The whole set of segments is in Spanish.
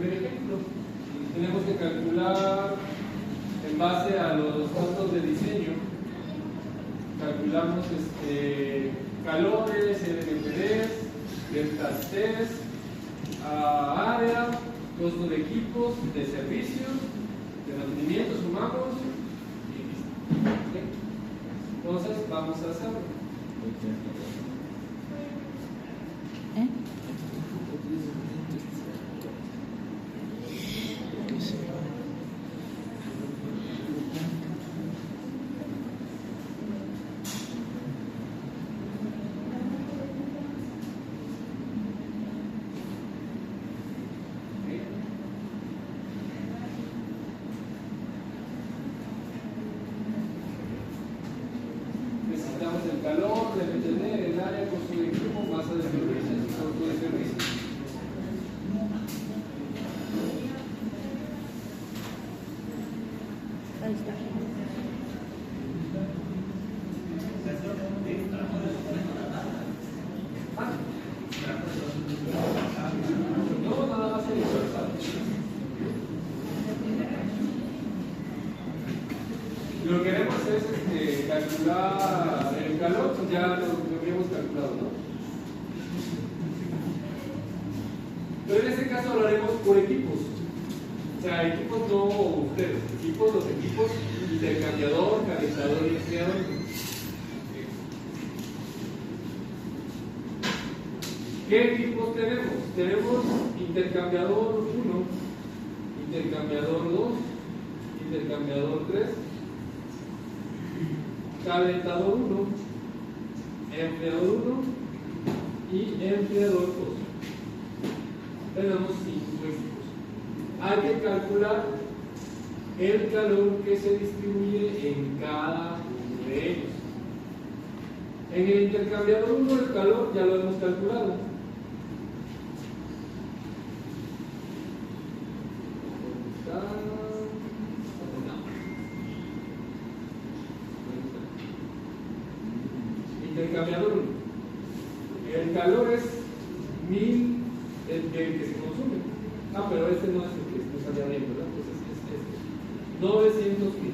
primer ejemplo. Tenemos que calcular en base a los datos de diseño. Calculamos calores, LMPDs, deltas T's, área, costo de equipos, de servicios, de mantenimiento, sumamos y listo. ¿Okay? Entonces vamos a hacerlo. El calor, debe tener el área, costo de equipo, masa de servicios, costo de servicios. Ahí está. No, nada más el universal. Lo que queremos es calcular el calor, pues ya lo habíamos calculado, ¿no? Pero en este caso lo haremos por equipos. O sea, equipos no ustedes, los equipos intercambiador, calentador y enfriador. ¿Qué equipos tenemos? Tenemos intercambiador 1, intercambiador 2, intercambiador 3, calentador 1, enfriador 1 y enfriador 2. Tenemos 5 equipos. Hay que calcular el calor que se distribuye en cada uno de ellos. En el intercambiador 1 el calor ya lo hemos calculado. Intercambiador 1. El calor es 1000 el que se consume. Ah, pero este no es el que está allá bien, ¿verdad? Entonces es 900.000.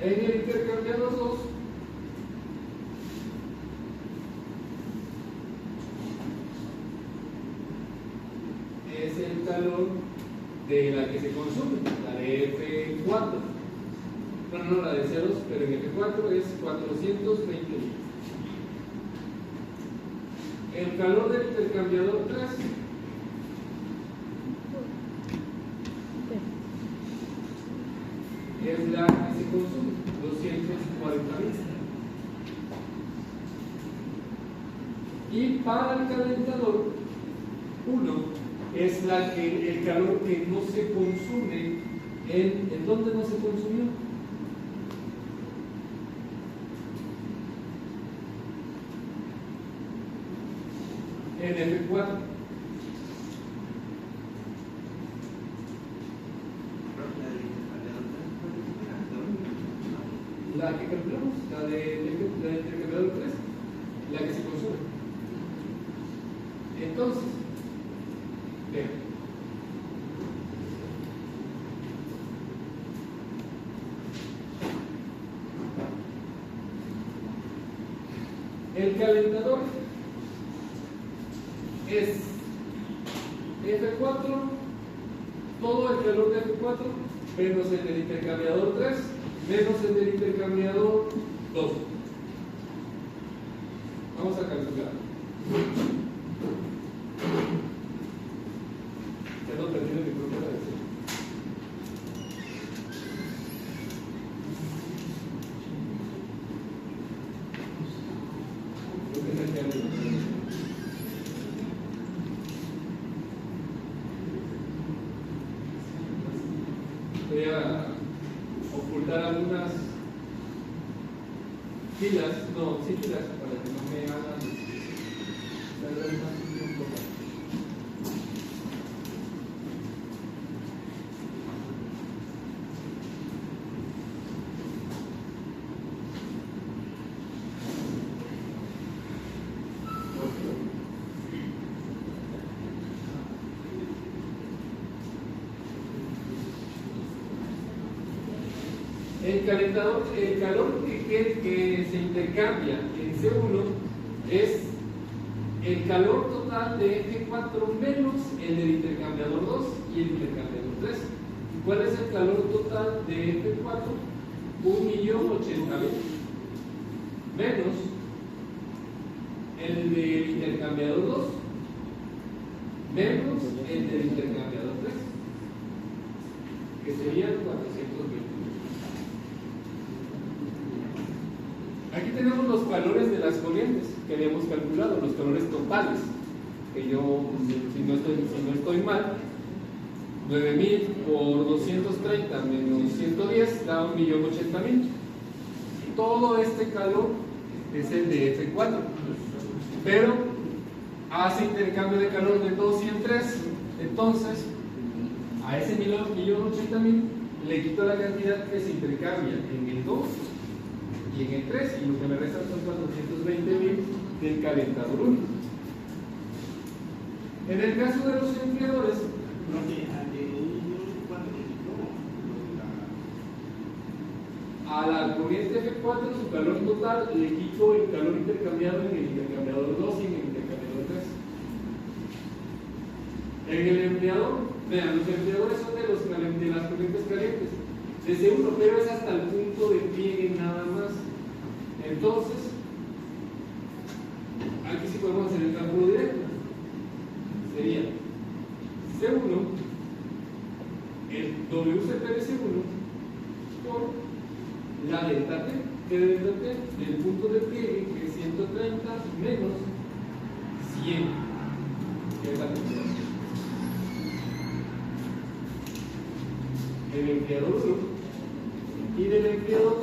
En el intercambiador 2 es el calor de la que se consume, la de F4. No, la de ceros, pero en F4 es 420.000. El calor del intercambiador 3 es la que se consume, 240.000. Y para el calentador 1 es el calor que no se consume. ¿En dónde no se consumió? En F4. La que calculamos, la del intercambiador 3, la que se consume. Entonces, vean. El calentador es F4, todo el calor de F4, menos el del intercambiador 3, menos el del intercambiador 2. Vamos a calcular. Ya no termino mi propia lección. Creo que es aquí arriba. Voy a ocultar algunas filas, para que no me hagan perder más tiempo. El calentador, el calor que se intercambia en C1 es el calor total de F4 menos el del intercambiador 2 y el intercambiador 3. ¿Cuál es el calor total de F4? 1.080.000 menos el del intercambiador 2 menos el del intercambiador 3, que serían 420. Aquí tenemos los calores de las corrientes que habíamos calculado, los calores totales, que yo, si no estoy mal, 9.000 por 230 menos 110 da 1.080.000. Todo este calor es el de F4, pero hace intercambio de calor de 2 y en 3. Entonces, a ese 1.080.000 le quito la cantidad que se intercambia en el 2 y en el 3, y lo que me resta son 420.000 del calentador 1. En el caso de los enfriadores, a la corriente F4 su calor total le quito el calor intercambiado en el intercambiador 2 y en el intercambiador 3. En el enfriador, vean, los enfriadores son de las corrientes calientes, de C1, pero es hasta el punto de pliegue nada más. Entonces, aquí sí podemos hacer el cálculo directo. Sería C1, el WCP de C1 por la delta T, que delta T del punto de pliegue, que es 130 menos 100, que es la temperatura. Del enfriador 1 y del enfriador 2,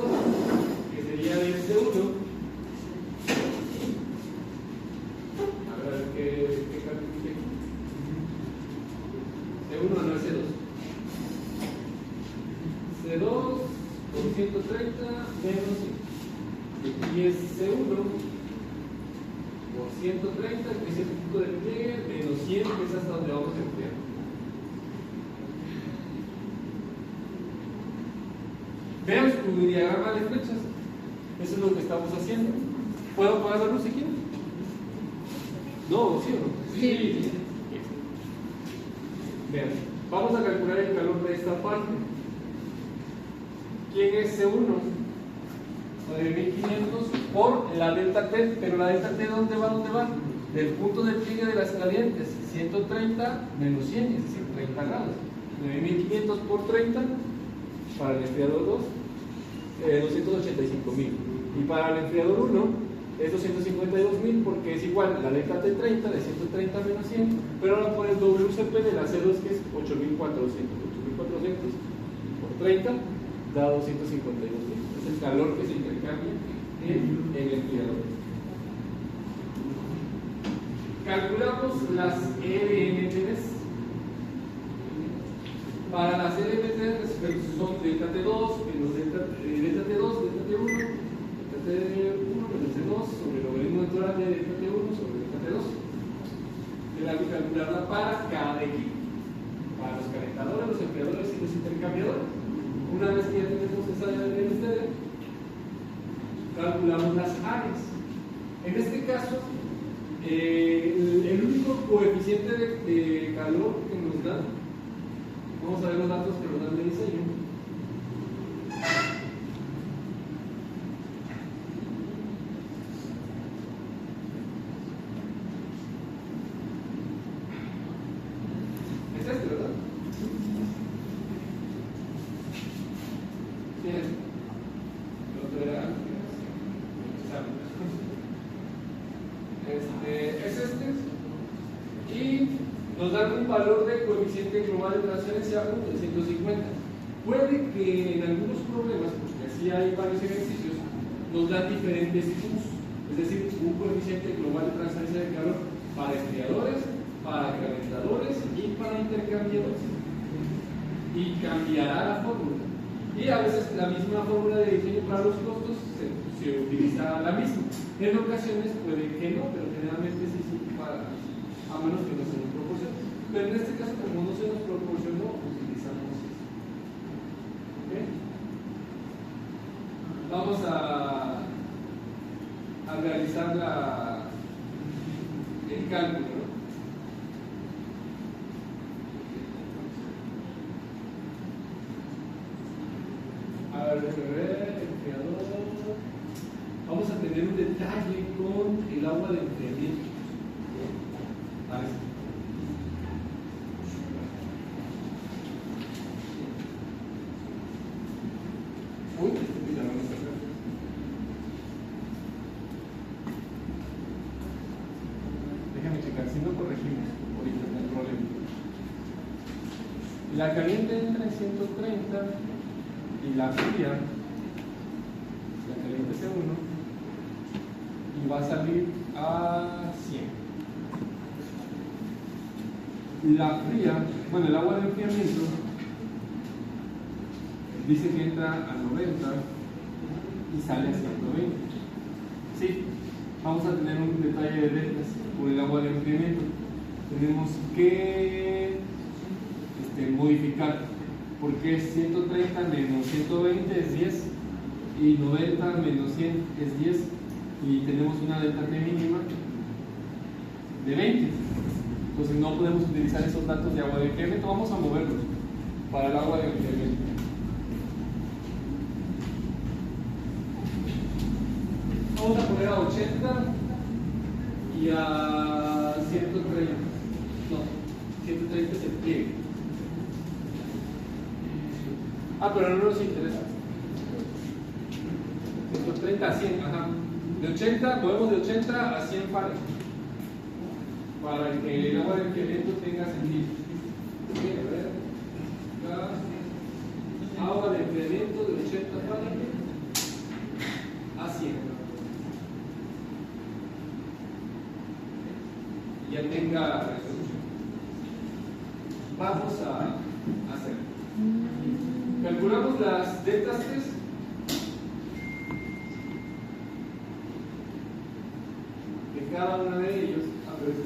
que sería del C1. A ver qué cálculo tiene. C1 no es C2. C2 por 130 menos 100. Y es C1 por 130, que es el punto de pliegue, menos 100, que es hasta donde vamos a enfriar. Vean su diagrama de flechas. Eso es lo que estamos haciendo. ¿Puedo apagar la luz si quiero? No, ¿sí o no? Sí. Vean, vamos a calcular el calor de esta parte. ¿Quién es C1? 9500 por la delta T, pero la delta T ¿dónde va? ¿Dónde va? Del punto de pliegue de las calientes, 130 menos 100, es decir, 30 grados. 9500 por 30 para el enfriador 2, 285.000. Y para el enfriador 1 es 252.000, porque es igual la delta T 30 de 130 menos 100, pero ahora por el WCP de la C2, que es 8.400. 8.400 por 30 da 252.000. Es el calor que se intercambia en el enfriador. Calculamos las LMTs. Para las LMTs son delta T2 menos delta T2, delta T1, delta T1 menos T2 sobre el logaritmo natural de delta T1 sobre delta T2. Tengo que calcularla para cada equipo, para los calentadores, los enfriadores y los intercambiadores. Una vez que ya tenemos esa LMT, calculamos las áreas. En este caso, el único coeficiente de calor que nos da, vamos a ver los datos que nos dan de diseño. Es este, ¿verdad? Sí, el otro era es este, y nos dan un valor de coeficiente global de transferencia 1 de 150. Puede que en algunos problemas, porque así hay varios ejercicios, nos dan diferentes Qs, es decir, un coeficiente global de transferencia de calor para enfriadores, para calentadores y para intercambiadores. Y cambiará la fórmula. Y a veces la misma fórmula de diseño para los costos se utiliza la misma. En ocasiones puede que no, pero generalmente sí, a menos que no se nos proporcione. Pero en este caso, como no se nos proporcionó, utilizamos esto. ¿Okay? vamos a realizar el cálculo, ¿no? A ver, enfriador. Vamos a tener un detalle con el agua de enfriamiento. Vale. Uy, ya vamos a hacer. Déjame checar, si no corregimos ahorita el problema. La caliente entra en 130 y la fría, la caliente C1, y va a salir a 100. La fría, bueno, el agua de enfriamiento dice que entra a 90 y sale a 120. Sí, vamos a tener un detalle de deltas por el agua de enfriamiento. Tenemos que modificar, porque 130 menos 120 es 10 y 90 menos 100 es 10 y tenemos una delta T mínima de 20. Entonces no podemos utilizar esos datos de agua de enfriamiento, vamos a moverlos para el agua de enfriamiento. Vamos a poner a 80 y a 130. No, 130 es el pliegue. Pero no nos interesa. 130 a 100, ajá. De 80, movemos de 80 a 100 Fahrenheit. Para que el agua de enfriamiento tenga sentido. Bien, a ver. Agua de enfriamiento de 80 Fahrenheit a 100. Ya tenga resolución. Vamos a hacer. Calculamos las deltas T de cada una de ellos a través de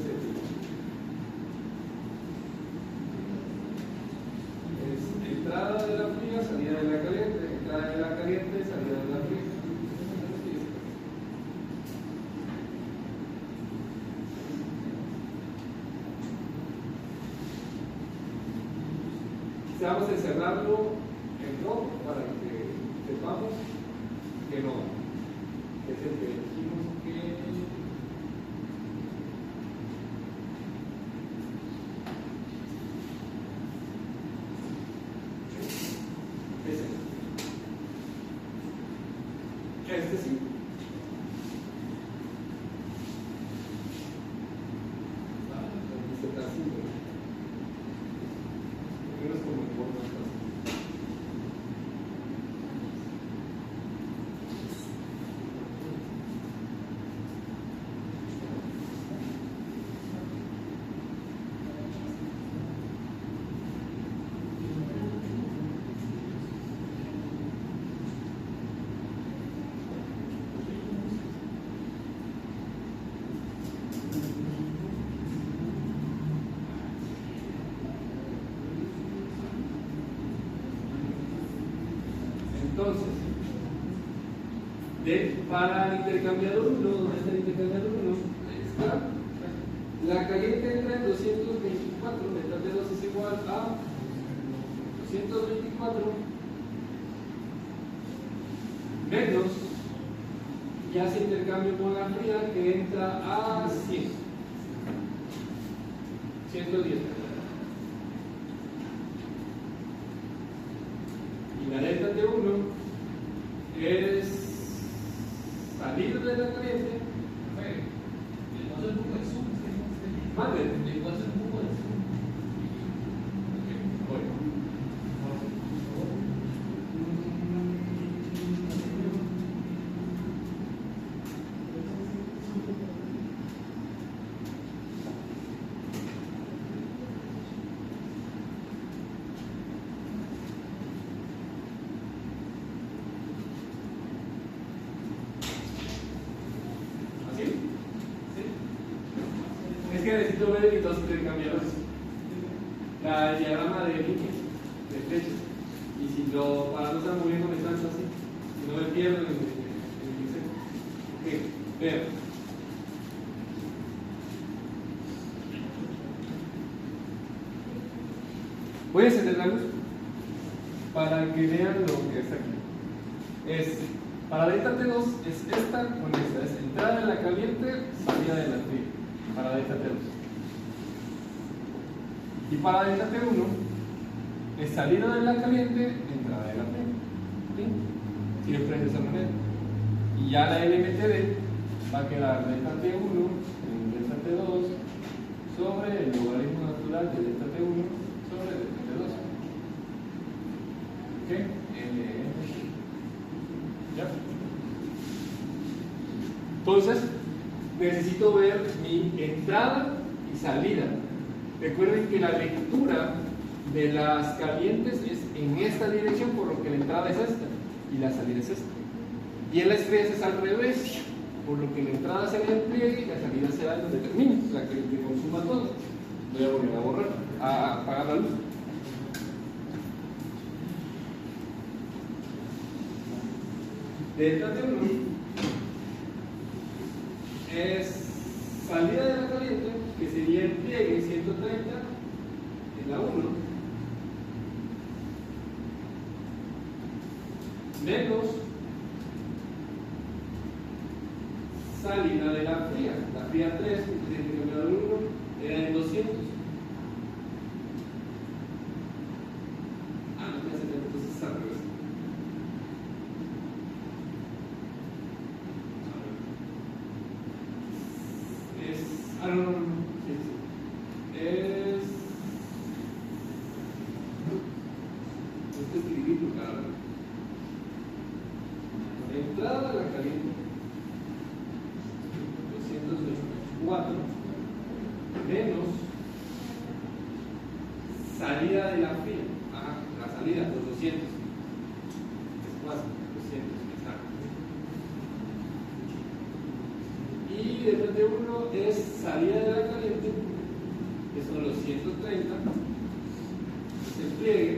es entrada de la fría, salida de la caliente, entrada de la caliente, salida de la fría. Vamos a encerrarlo en rojo para que sepamos que no es el que dijimos que es este sí. Este está así, es como el bono. Entonces, para el intercambiador 1, ¿dónde está el intercambiador 1? Está. La caliente entra en 224, delta T2 es igual a 224 menos, y hace intercambio con la fría que entra a 100. 110. Y la delta T1 es salir de la caliente. Mande. Que necesito ver mis dos intercambiadores, el diagrama de líneas, de flechas, y si para no estar moviendo me salto así, si no me pierdo en Voy a encender la luz para que vean lo que está aquí. Para delta T2 es esta con esta, es entrada de la caliente, salida de la fría, para delta T2. Y para delta T1 es salida de la caliente, entrada de la fría. ¿Sí? Siempre es de esa manera. Y ya la LMTD va a quedar delta T1 en delta T2 sobre el logaritmo natural de delta T1 sobre delta T2. ¿Ok? ¿Ya? Entonces, necesito ver mi entrada y salida. Recuerden que la lectura de las calientes es en esta dirección, por lo que la entrada es esta y la salida es esta. Y en las frías es al revés, por lo que la entrada será el pliegue y la salida será el determine, la que consuma todo. Voy a volver a borrar, a apagar la luz. Delta T1 es salida de la caliente, que sería el pliegue 130 en la 1, menos salida de la fría 3, porque tiene que cambiar el 1, era en 200. No me hace tanto, entonces es al revés. No, es escribirlo, claro. La entrada de la caliente 224 menos salida de la fría. La salida, los 200. Es más, 200, exacto. Y delta T1 es salida de la caliente, que son los 130, es el pliegue,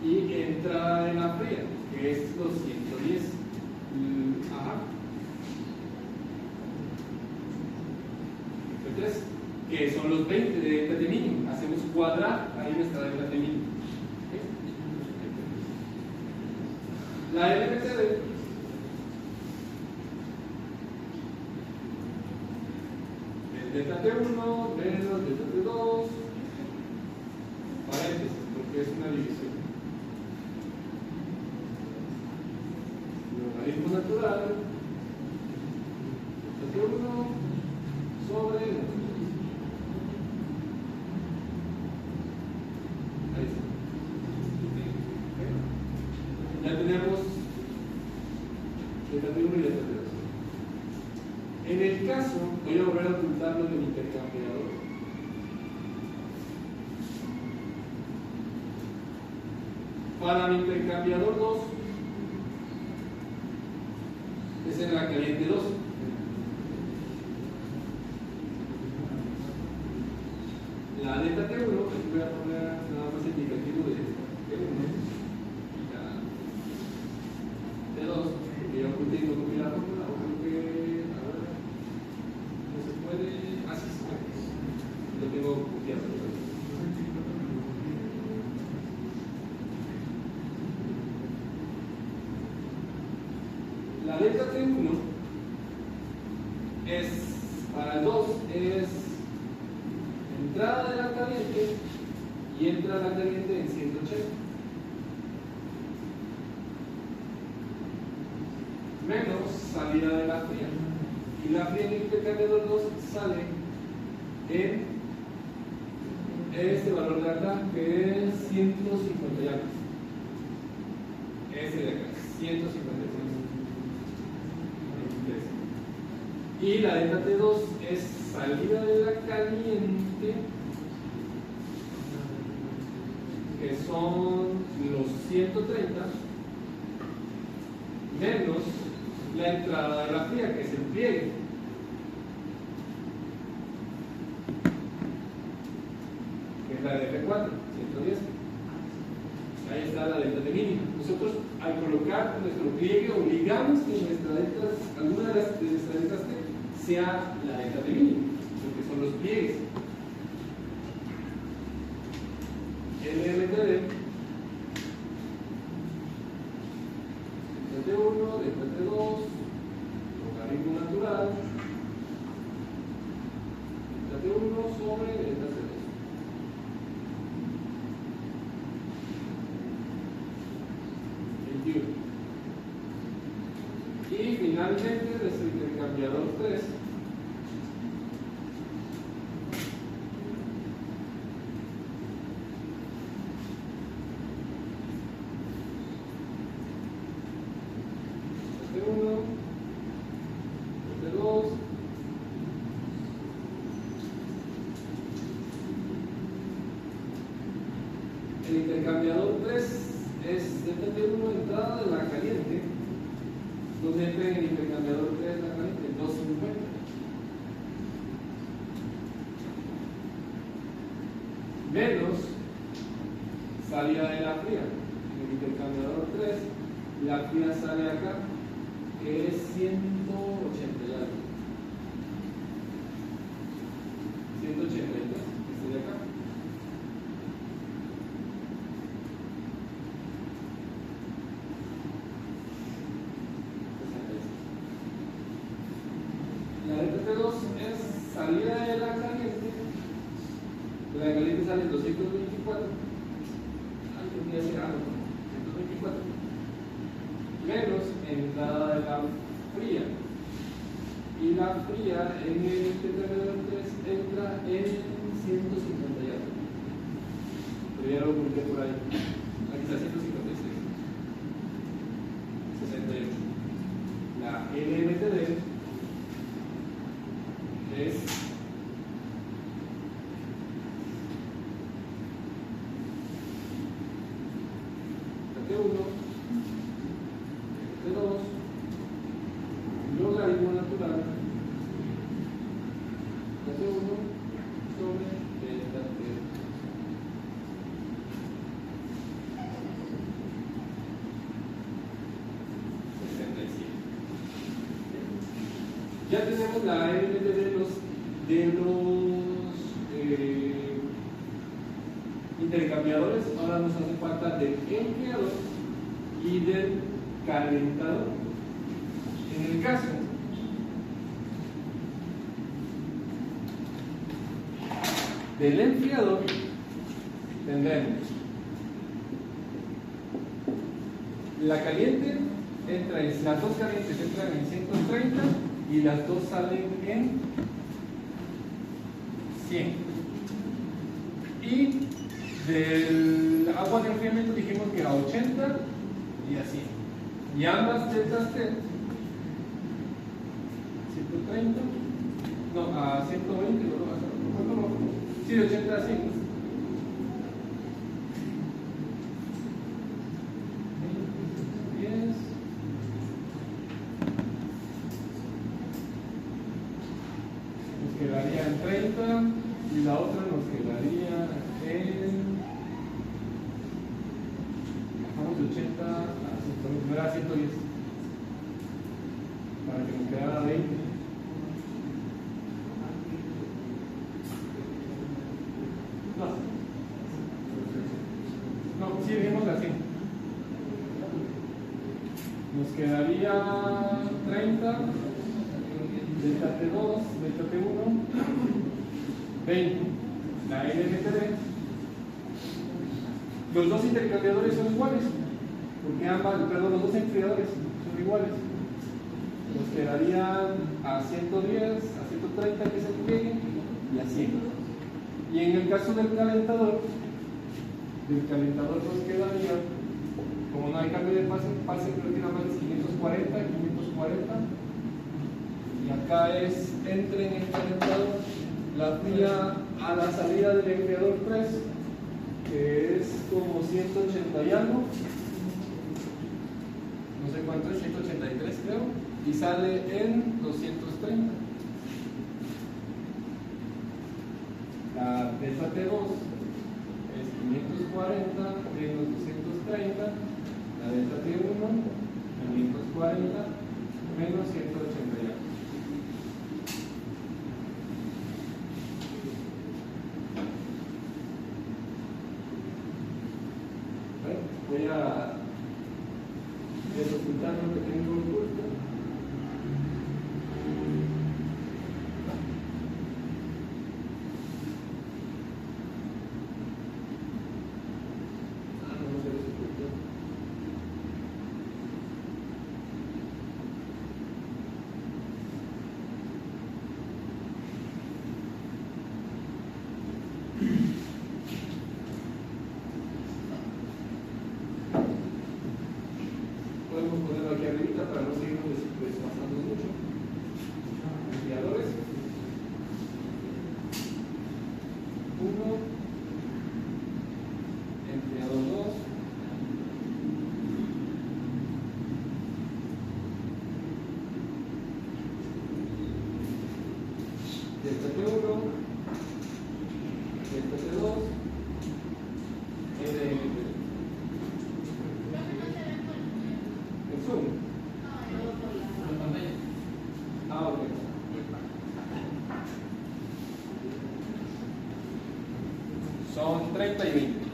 y entrada de la fría, que es los 110. Que son los 20 de delta T mínimo. Hacemos cuadrar ahí nuestra delta T mínimo. La LMTD delta T1 menos delta T2 paréntesis, porque es una división. Logaritmo natural delta T1 sobre delta T2. Ahí está. Ya tenemos delta T1 y delta T2. En el caso, voy a volver a ocultarlo del intercambiador. Para mi intercambiador 2, es en la caliente 2. La delta T1, aquí voy a poner nada más indicativo de T1 y la T2, porque ya oculté y no copié la fórmula, o creo que no se puede, así se puede, lo tengo copiado. La delta T1 es, para el 2, es entrada de la caliente y entra la caliente en 180. Menos salida de la fría. Y la fría en el intercambiador 2 sale en este valor de acá, que es 150 y algo. Ese de acá, 156. Y la delta T2 es salida de la caliente, que son los 130, menos la entrada de la fría, que es el pliegue. Que es la de F4, 110. Ahí está la delta T mínima. Nosotros, al colocar nuestro pliegue, obligamos que nuestra delta, alguna de nuestras deltas T sea la delta T mínima, porque son los pliegues. T2, logaritmo natural, delta T1 sobre delta T2. Y finalmente, desde el intercambiador 3, T1, T2, el intercambiador 3 es delta T1 entrada de la caliente, donde entra en el intercambiador 3 de la caliente, 250. Menos salida de la fría. En el intercambiador 3, la fría sale acá, que es 180 y algo. 182, este de acá. La delta T2 es salida de la caliente. De la caliente sale 224. Algún día será 224. Menos entrada de la fría. Y la fría en el intercambiador 3 entra en 150 y algo. Pero ya lo oculté por ahí. Aquí está 156. 68. La LMTD es T1, T2, logaritmo natural, T1 sobre delta T2. Ya tenemos la LMT de los intercambiadores. Ahora nos hace falta del enfriador y del calentador. En el caso del enfriador tendremos la caliente las dos calientes entran en 130 y las dos salen en 100. Y del agua de enfriamiento dijimos que a 80 y a 100. Y ambas deltas T, 130, no, a 120, no, sí, de 80 a 100. Nos quedaría en 30 y la otra nos quedaría en, bajamos de 80 a 120, no era 110, para que nos quedara 20. No, sí, dejemos así. Nos quedaría 30, delta T2, delta T1, 20, la LMTD. Los dos intercambiadores son iguales, porque los dos enfriadores son iguales. Nos quedarían a 110, a 130 que se pliegue y a 100. Y en el caso del calentador nos quedaría, como no hay cambio de fase creo que nada más es 540, y acá es, entre en el calentador la fría a la salida del enfriador 3, que es como 180 y algo, no sé cuánto es, 183 creo, y sale en 230. La delta T2 es 540 menos 230, la delta T1 540 menos 180 y algo. Voy a desocultar lo que tengo oculto. No se desocultó. Podemos ponerlo aquí arribita para no seguirnos desfasando mucho. Enfriadores. 1. Enfriador 2. Destate 1. Destate 2. LMT. ¿En Zoom? Ah, ok. Son 30 y 20.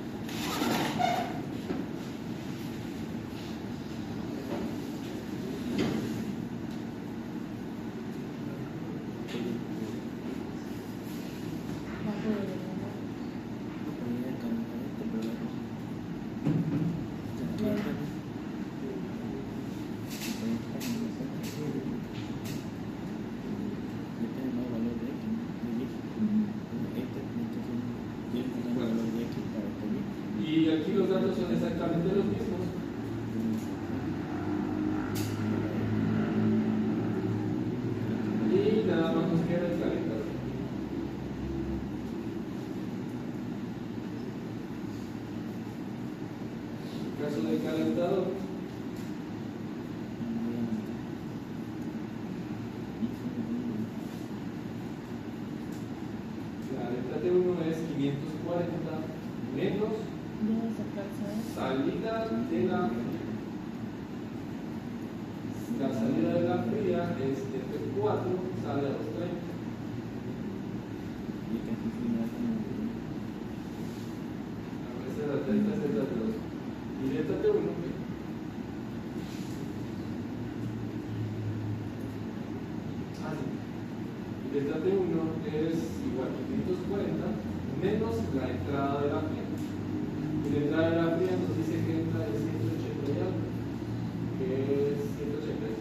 Y aquí los datos son exactamente los mismos. Y nada más nos queda el calentador. En caso del calentador, la delta T1 es 540 menos salida de la salida de la fría es F4, sale a los 30. Aparece la delta Z2 y delta T1 y delta T1 es igual a 540 menos la entrada de la fría. Y la entrada de la fría nos dice que entra de 180 y algo, que es 183.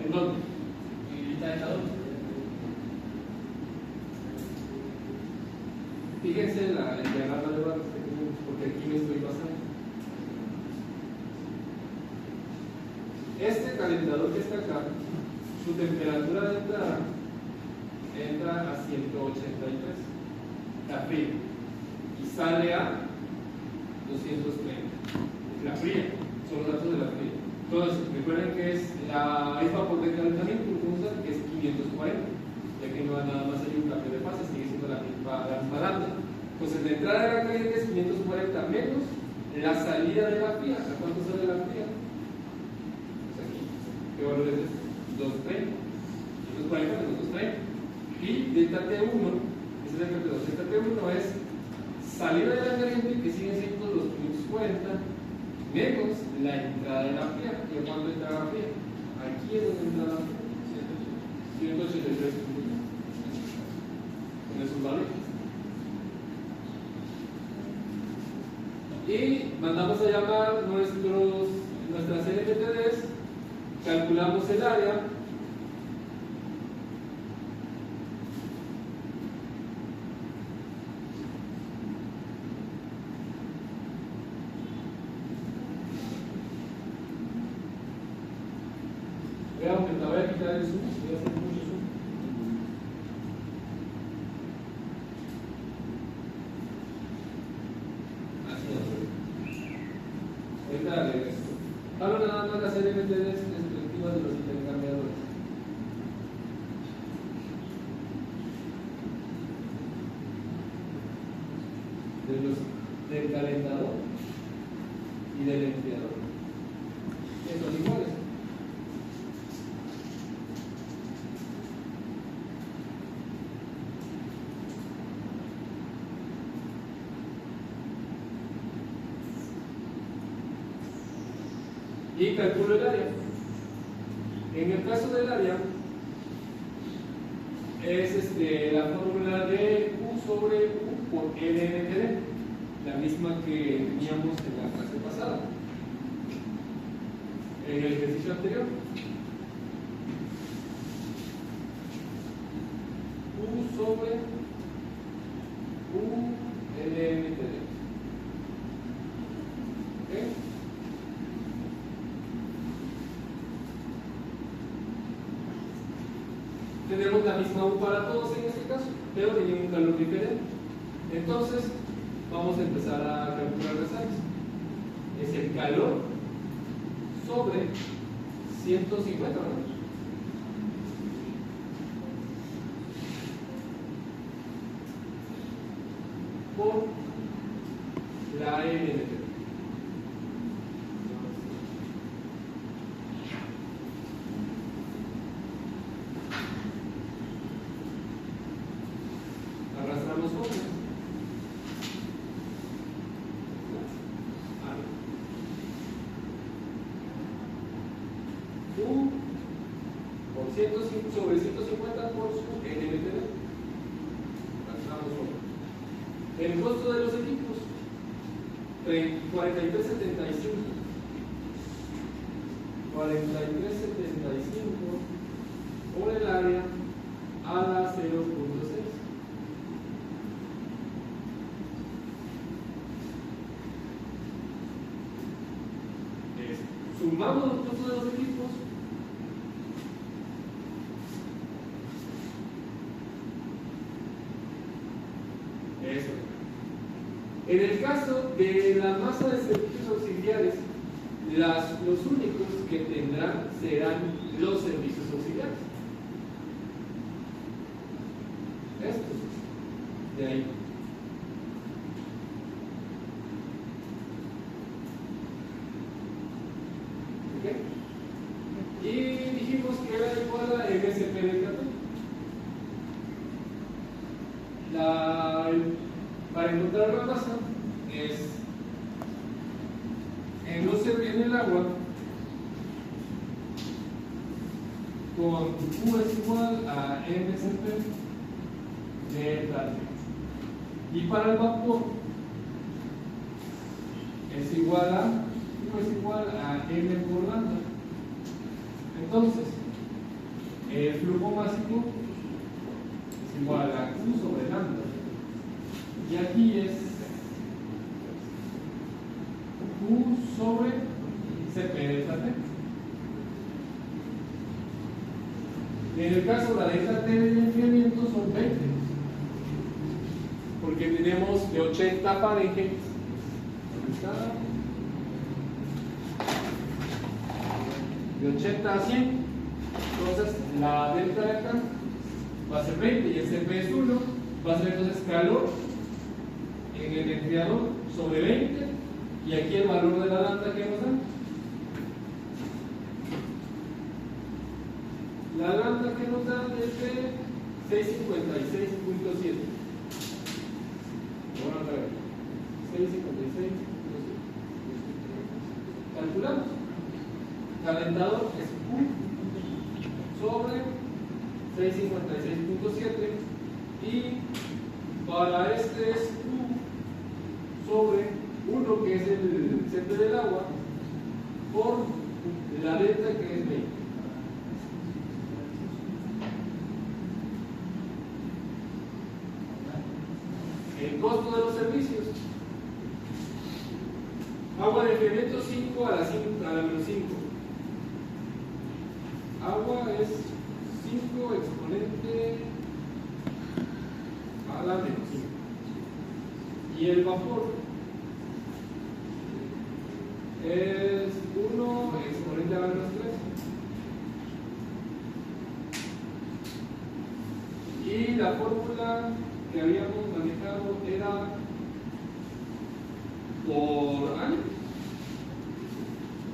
¿En dónde? Fíjense el diagrama de barras que tenemos, porque aquí me estoy pasando. Este calentador que está acá, su temperatura de entrada entra a 183, la fría, y sale a 230. La fría, son los datos de la fría. Entonces, recuerden que es vapor de calentamiento, que es 540, ya que no hay nada más hay un cambio de fase, sigue siendo la misma data. Entonces, la entrada de la caliente es 540 menos la salida de la fría. ¿A cuánto sale la fría? Pues aquí. ¿Qué valor es este? 230. 240 menos 230. Y delta T1, ese es el delta T2. Delta T1 es salida de la caliente, que siguen siendo los 540 menos la entrada de la fría. ¿Y a cuánto entra la fría? Aquí es donde entra la fría. 183 con esos valores. Y mandamos a llamar nuestras LMTDs, calculamos el área. Veamos que te voy a quitar el zoom, voy a hacer mucho zoom. Así es. Ahorita regreso. Hablo nada más de las LMTDs respectivas de los intercambiadores. del calentador y del enfriador, que son iguales. Y calculo el área. En el caso del área, es la fórmula de U sobre U por LNTD, la misma que teníamos en la clase pasada, en el ejercicio anterior. U sobre U LNTD. ¿Okay? Tenemos la misma U para todos en este caso, pero tienen un calor diferente. Entonces, vamos a empezar a calcular las áreas. Es el calor sobre 150 grados. Por la LNT. Arrastramos fórmulas. U por 105 sobre 150 por su LNTD. Arrastramos fórmulas. El costo de los equipos, 43.75. 43.75 por el área a la 0.6. Sumamos los costos de los equipos. Eso. En el caso de la masa de servicios auxiliares, los únicos que tendrán serán los servicios auxiliares. Estos, de ahí. ¿Ok? Y dijimos que era igual a MSP del 14. Para encontrar la masa es en el agua con U es igual a MSP delta T. Y para el vapor es igual a U es igual a M por lambda. Entonces, el flujo máximo es igual a Q sobre lambda. Y aquí es Q sobre CP delta T. En el caso la delta T del enfriamiento son 20, porque tenemos de 80 Fahrenheit de 80 a 100. Entonces la delta de acá va a ser 20 y el CP es 1, va a ser entonces calor en el enfriador sobre 20, y aquí el valor de la lambda que nos da. La lambda que nos da es de 656.7. Bueno, otra vez. 656.7. Calculamos. Calentador es Q sobre 656.7, y para este es Q sobre 1, que es el CP del agua, por la delta, que es 20. El costo de los servicios. Agua de enfriamiento 5 a la menos 5. Agua es 5 exponente a la menos 5. Y el vapor es 1 exponente a la menos 3. Y la fórmula que habíamos manejado era por año.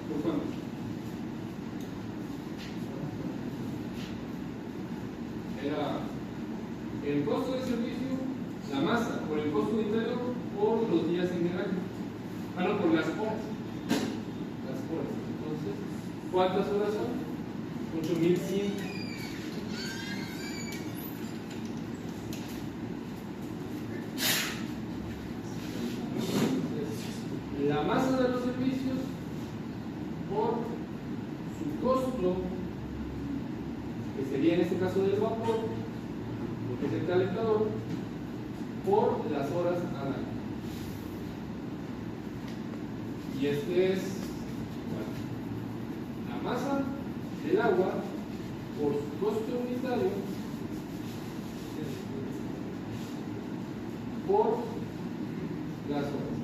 ¿Por cuánto? Era el costo del servicio, la masa, por el costo unitario, por los días en el año. Ah, no, por las horas. Las horas. Entonces, ¿cuántas horas son? 8100. La masa de los servicios por su costo, que sería en este caso del vapor, lo que es el calentador, por las horas al año. Y este es, bueno, la masa del agua por su costo unitario por las horas.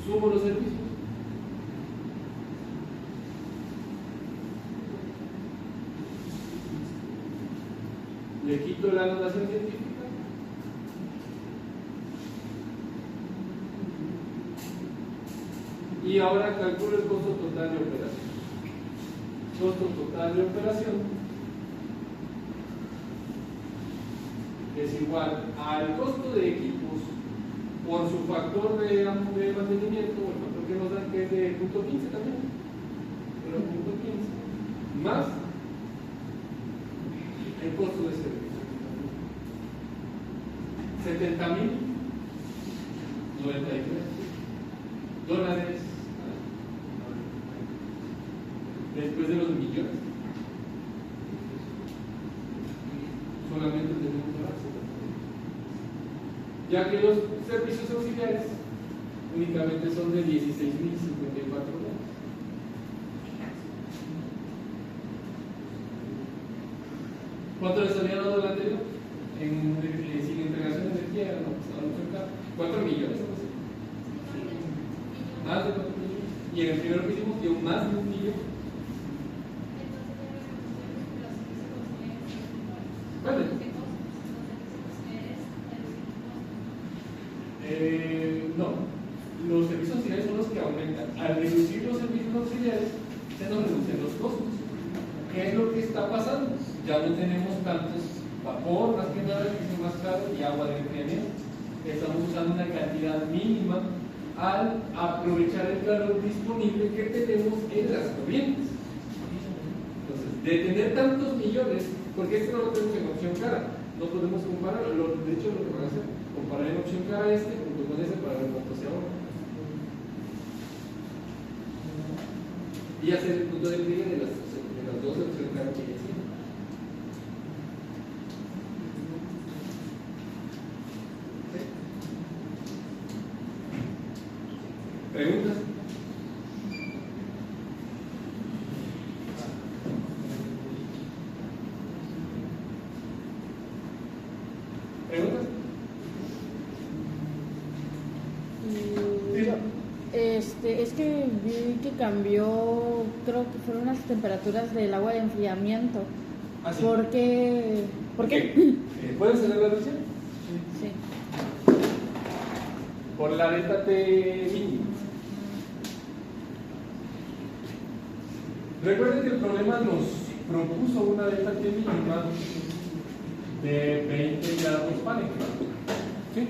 Sumo los servicios. Le quito la anotación científica. Y ahora calculo el costo total de operación. Costo total de operación es igual al costo de equipos por su factor de mantenimiento, o el factor que nos dan, que es de 0.15 también, pero 0.15, más el costo de servicio. 70.093 dólares después de los millones. Solamente tenemos que pagar 70.000. Ya que los servicios auxiliares únicamente son de 16.054 dólares. ¿Cuánto les había dado el anterior? Sin integración de energía, no, estaba mucho caro. 4 millones, algo así. Más de 4 millones. Y en el primero que hicimos dio más de 1 millón. ¿Vale? No, los servicios auxiliares son los que aumentan. Al reducir los servicios auxiliares, se nos reducen los costos. ¿Qué es lo que está pasando? Ya no tenemos tantos vapor, más que nada, que es más caro, y agua de enfriamiento. Estamos usando una cantidad mínima al aprovechar el calor disponible que tenemos en las corrientes. Entonces, de tener tantos millones, porque este no lo tenemos en opción cara, no podemos compararlo. De hecho, lo que van a hacer, comparar en opción cara este junto con ese para ver cuánto se ahorra. Y hacer el punto de pliegue de las dos opciones cara que ya hicimos. ¿Preguntas? ¿Preguntas? Es que vi que cambió, creo que fueron las temperaturas del agua de enfriamiento. ¿Ah, sí? ¿Por qué? ¿Por qué? ¿Puedes hacer la reducción? Sí. Por la delta T mínima. Recuerden que el problema nos propuso una delta T mínima de 20 grados Fahrenheit. ¿Sí?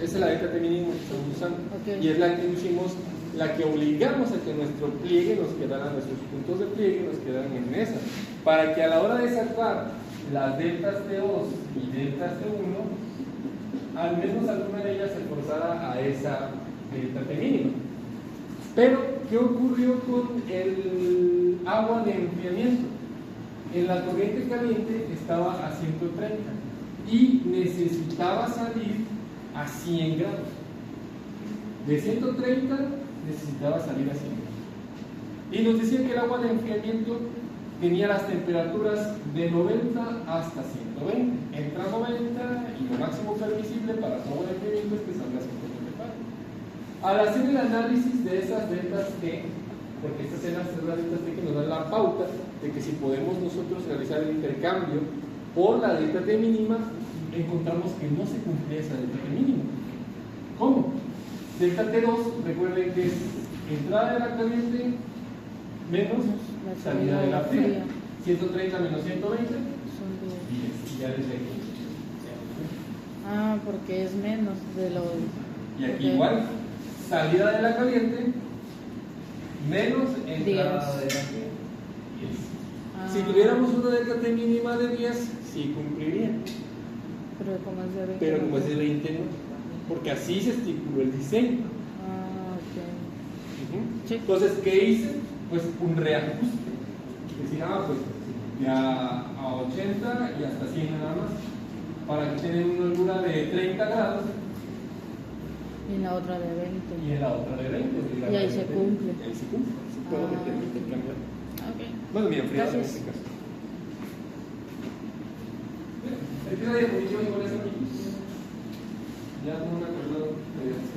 Esa es la delta T mínima que estamos usando. Okay. Y es la que hicimos, la que obligamos a que nuestro pliegue nos quedaran, nuestros puntos de pliegue nos quedaran en esa. Para que a la hora de sacar las deltas T2 y deltas T1, al menos alguna de ellas se forzara a esa delta T mínima. Pero, ¿qué ocurrió con el agua de enfriamiento? En la corriente caliente estaba a 130 y necesitaba salir a 100 grados. De 130 necesitaba salir a 100 grados. Y nos decía que el agua de enfriamiento tenía las temperaturas de 90 hasta 120. Entra a 90 y lo máximo permisible para todo el enfriamiento es que salga a 120 grados. Al hacer el análisis de esas deltas T porque estas son las herramientas que nos dan la pauta de que si podemos nosotros realizar el intercambio por la delta T mínima, encontramos que no se cumple esa delta T mínima. ¿Cómo? Delta T2, recuerden que es entrada de la caliente menos la salida de la fría. fría. 130 menos 120, 10. Son 10. Y ya desde aquí. Ah, porque es menos de lo. Y aquí ok. igual, salida de la caliente menos entrada 10. de la fría. 10. Ah, Si tuviéramos una delta T mínima de 10, sí cumpliría. Pero como es de 20. Pero no como es de 20, no. Porque así se estipuló el diseño. Ah, ok. Ujú. Sí. Entonces, ¿qué hice? Pues un reajuste. Decir, pues ya a 80 y hasta 100 nada más. Para que tengan una holgura de 30 grados Y la otra de 20. y en la otra de 20. Y ahí se cumple. Ahí se cumple. Se puede meter el intercambio. Ok. Bueno, bien, frío en Gracias. este caso. Bien, ahí tiene la diapositiva igual esa aquí. Ya no me acuerdo.